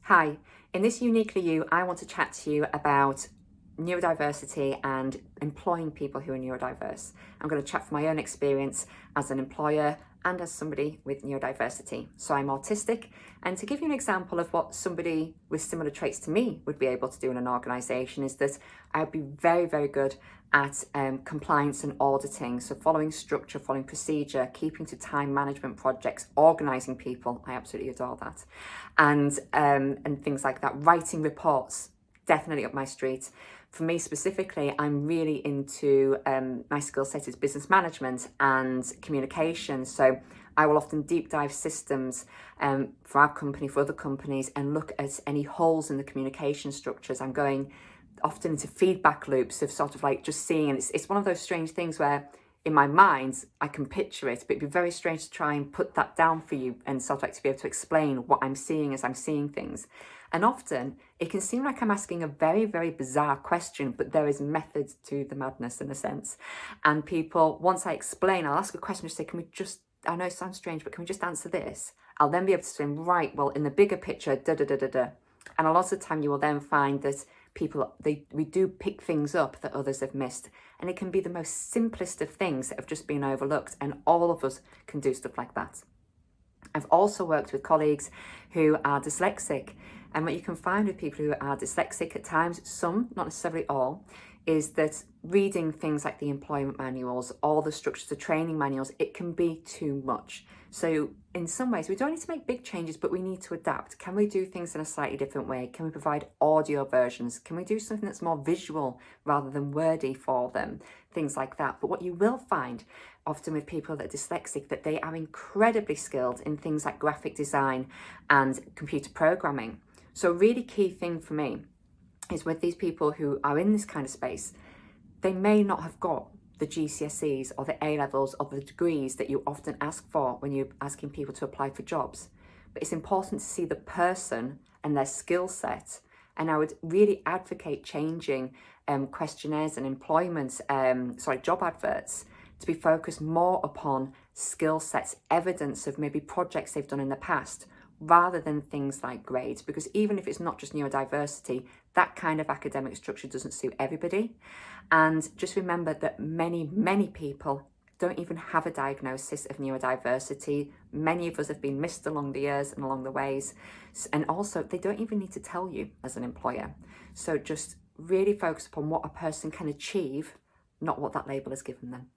Hi, in this Uniquely You, I want to chat to you about neurodiversity and employing people who are neurodiverse. I'm going to chat from my own experience as an employer and as somebody with neurodiversity. So I'm autistic, and to give you an example of what somebody with similar traits to me would be able to do in an organisation is that I'd be very, very good at compliance and auditing. So following structure, following procedure, keeping to time management projects, organising people. I absolutely adore that. And things like that. Writing reports, definitely up my street. For me specifically, I'm really into my skill set is business management and communication. So I will often deep dive systems for our company, for other companies, and look at any holes in the communication structures. I'm going often into feedback loops of sort of like just seeing, and it's one of those strange things where in my mind I can picture it, but it'd be very strange to try and put that down for you and sort of like to be able to explain what I'm seeing as I'm seeing things. And often it can seem like I'm asking a very, very bizarre question, but there is method to the madness in a sense. And people, once I explain, I'll ask a question, just say, can we just, I know it sounds strange, but can we just answer this? I'll then be able to say, right, well, in the bigger picture, da da da da da. And a lot of the time you will then find that people, we do pick things up that others have missed. And it can be the most simplest of things that have just been overlooked. And all of us can do stuff like that. I've also worked with colleagues who are dyslexic. And what you can find with people who are dyslexic at times, some, not necessarily all, is that reading things like the employment manuals, all the structures, the training manuals, it can be too much. So in some ways, we don't need to make big changes, but we need to adapt. Can we do things in a slightly different way? Can we provide audio versions? Can we do something that's more visual rather than wordy for them? Things like that. But what you will find often with people that are dyslexic, that they are incredibly skilled in things like graphic design and computer programming. So a really key thing for me is with these people who are in this kind of space, they may not have got the GCSEs or the A-levels or the degrees that you often ask for when you're asking people to apply for jobs. But it's important to see the person and their skill set. And I would really advocate changing questionnaires and job adverts to be focused more upon skill sets, evidence of maybe projects they've done in the past, rather than things like grades, because even if it's not just neurodiversity, that kind of academic structure doesn't suit everybody. And just remember that many, many people don't even have a diagnosis of neurodiversity. Many of us have been missed along the years and along the ways. And also, they don't even need to tell you as an employer. So just really focus upon what a person can achieve, not what that label has given them.